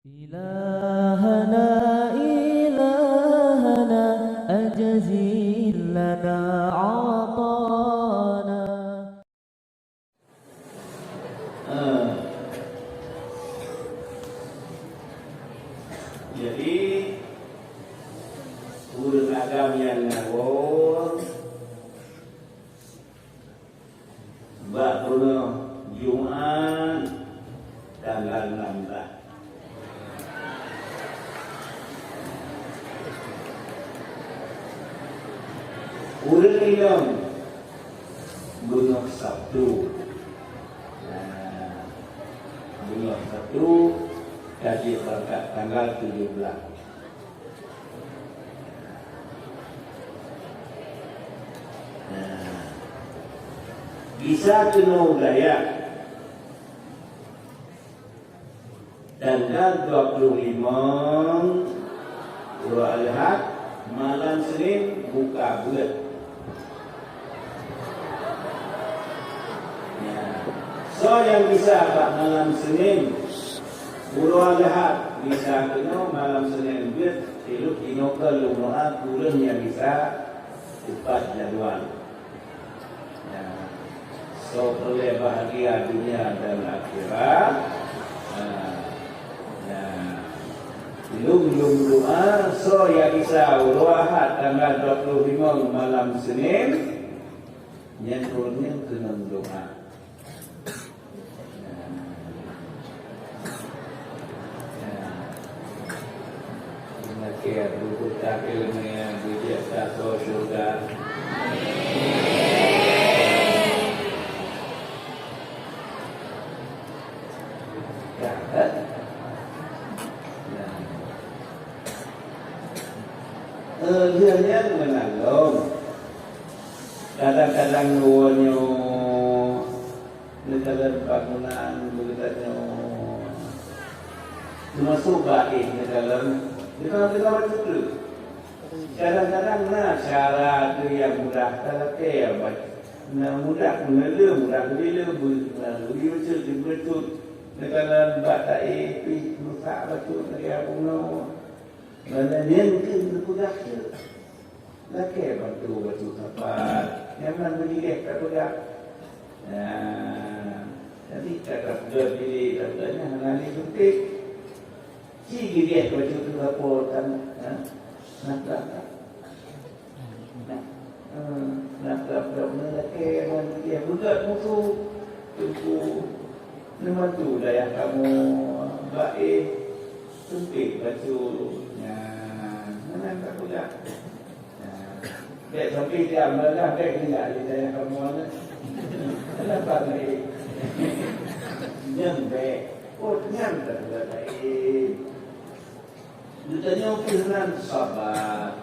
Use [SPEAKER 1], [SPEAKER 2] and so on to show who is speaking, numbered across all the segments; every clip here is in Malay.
[SPEAKER 1] إلهنا إلهنا أجزل لنا عطانا.
[SPEAKER 2] Jadi urut agama yang ngawur bak punya Jumat tanggal 16. Urut ilmu bunuh Sabtu. Bunuh Sabtu jadi berkat tanggal 17. Bisa kena gaya tanggal 25 Al-Ahad malam Senin buka bulan. So yang bisa malam Senin Al-Ahad bisa kena malam Senin bulan elok inokal lumrah bulan yang bisa cepat jadual. So oleh bahagia dunia dan akhirat. Belum doa. So yang bisa Ahad tanggal 25 malam Senin nyenturnya kena doa. Ingat buku takil dengan bijak tato syurga. Dia menanggung. Kadang-kadang nuwonyo negara bangunan begitu termasuk baik negara negara itu. Kadang-kadang cara itu yang mudah tetapi ya mudah mengeluh mudah beliau beliau betul negara batai pi muka betul negara kuno. Mana mungkin berkuda ke? Laki batu tepat. Yang mana berdiri tak kuda? Jadi kata kuda berdiri, katanya hari suntik. Ciri dia batu tepat kan? Nak laki mana dia budak musuh. Tunggu nama tu dah yang kamu baik suntik batu. Mana tak kuda? Dek sampai dia malah dek tidak di dalam kamu mana? Kenapa ni? Nyampe, nyampe tak baik. Ditanya pilihan sabar.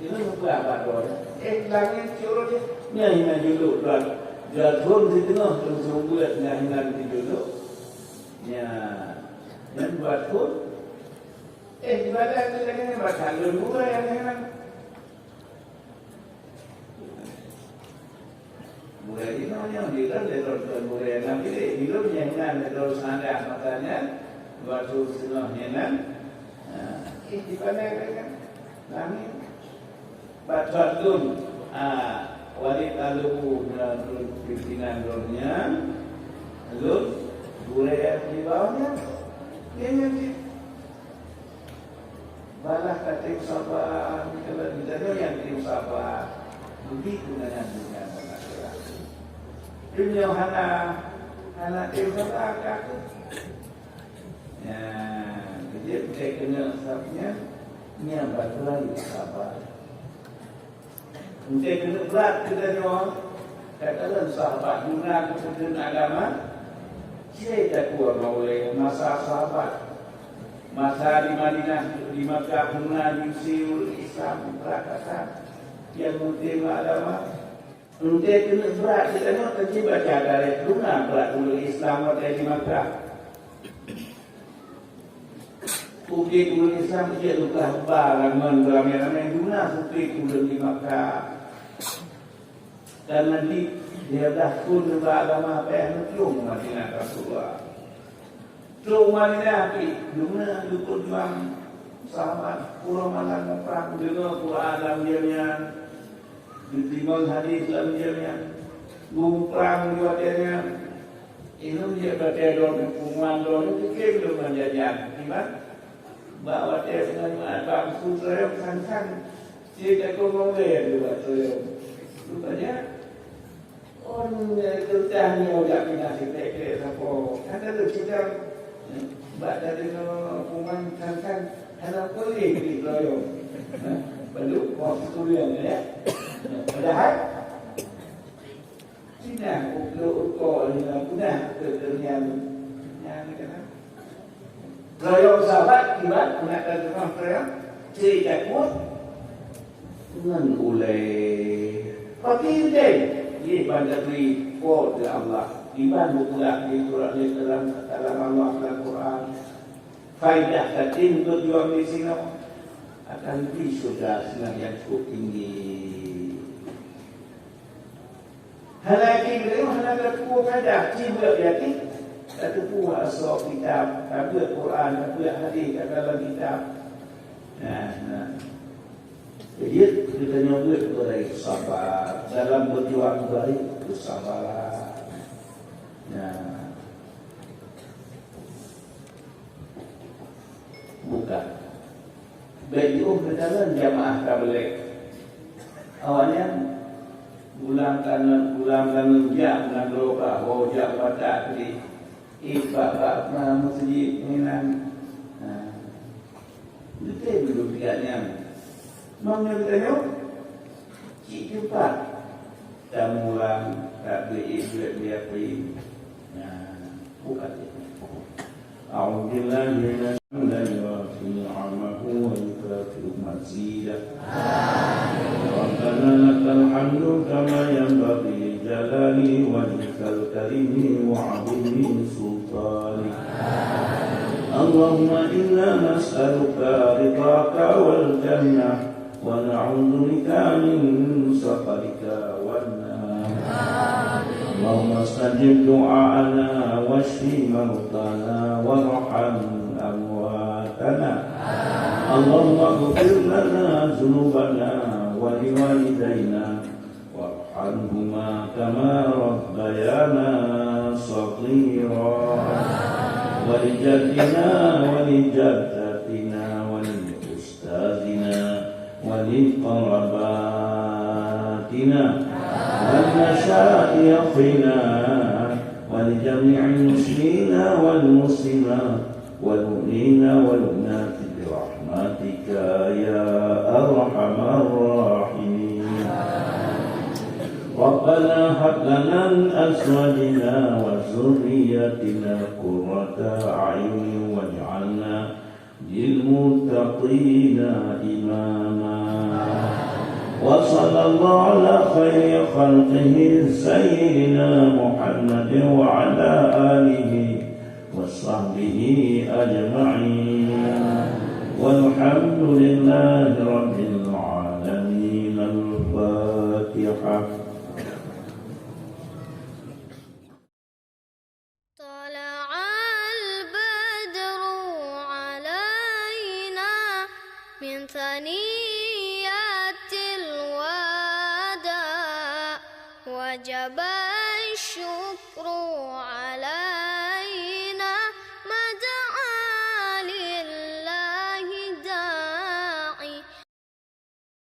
[SPEAKER 2] Jangan lupa apa doa. Langit curut je. Nyanyi dulu doa. Jatuh di tengah terus buat nyanyi dulu. Yang buat pun. Ibadah itu dengan baca dulu yang dengan mulai itu yang bilang dari mulai yang bilang yang dengan terus ada matanya batu setengahnya kan di mana kan kami baca dulu wanita lugu melalui pimpinan dornya lalu boleh di bawahnya dia nanti balah kata sabar, kalau ditanya yang tim sabar, begitu dengan dunia dan akhirat. Dunia hana tim sabar kaku. Jadi kita kena sabnya, ni yang batu sabar. Kita kena berat kita nyawa, katakan sahabat guna kemudian agama, saya tak kuat oleh masa sahabat. Masa di Madinah, di Makkah, mengajusiul Islam berakatan yang menerima agama. Untuk kena berat, kita nak terjadi baca dari guna berat ul Islam di Makkah. Ukir ul Islam dia lupa barang ramai-ramai guna ukir ul di Makkah. Dan nanti dia dah pun beragama apa yang belum Madinah Rasulullah. Rumah ni api, guna dukun juang sahabat pulau malang perang dengar Quran dalam dianya, diterima hadis dalam dianya, perang di wajahnya. Ini dia berteror penguan dor itu kira menjadi tiba bawa dia dengan bangsu saya sangat dia tak ngomong dia juga saya rupanya orang tertanya orang pindah sitek apa ada tu kita baca dengan penguan sangat ada kulit di loyo baru waktu tulian ya padahal tidak ukur dengan mudah keternian yang kena. Kalau sahabat tiba nak terima peraya, tidak kuat dengan ulai. Pasti deh, ini banyak beri kuat dari Allah. Iman mutlak di Quran dalam Allah dalam Quran. Faidah katin untuk jual di sini akan lebih sudah senang yang cukup tinggi. Halakin itu hanya terpuas pada jiwa yakin, terpuas asal kitab, ada Quran, ada hadis, ada kitab. Jadi kita nyoba kepada sabar dalam berjuang baik itu sabarlah. Bukan. Baju berjalan jamaah tabligh. Awalnya bulan kanan jak menandroka jak watak di ibak masjid minan itu dulu biarnya mengerti cik cepat dan mulang tak beri dia beri bukan itu Alhamdulillah wa fi ni'amahu wa yukafi mazidah Rabbana lakal hamdu kama yanbaghi jalali wajhikal karimi wa 'azimi sultanik Allahumma inna nas'aluka ridhaka wal jannah wa na'udzu bika min sakhatika wan nar Allahumma stajib du'ana washfi mautana warham amwatana Allahumma ighfir lana dhunubana wa liwalidayna warhamhuma kama rabbayana shaghira wa lijaddina wa lijaddatina wa liustazina wa liqarabatina والمشايخنا ولجميع المسلمين والمسلمات والمؤمنين والمؤمنات برحمتك يا أرحم الراحمين ربنا هب لنا من أزواجنا وذرياتنا قرة أعين واجعلنا للمتقين إماما وصلى الله على خير خلقه سيدنا محمد وعلى آله وصحبه أجمعين والحمد لله رب العالمين الفاتحة
[SPEAKER 3] طلع البدر علينا من ثنيات الوداع وجب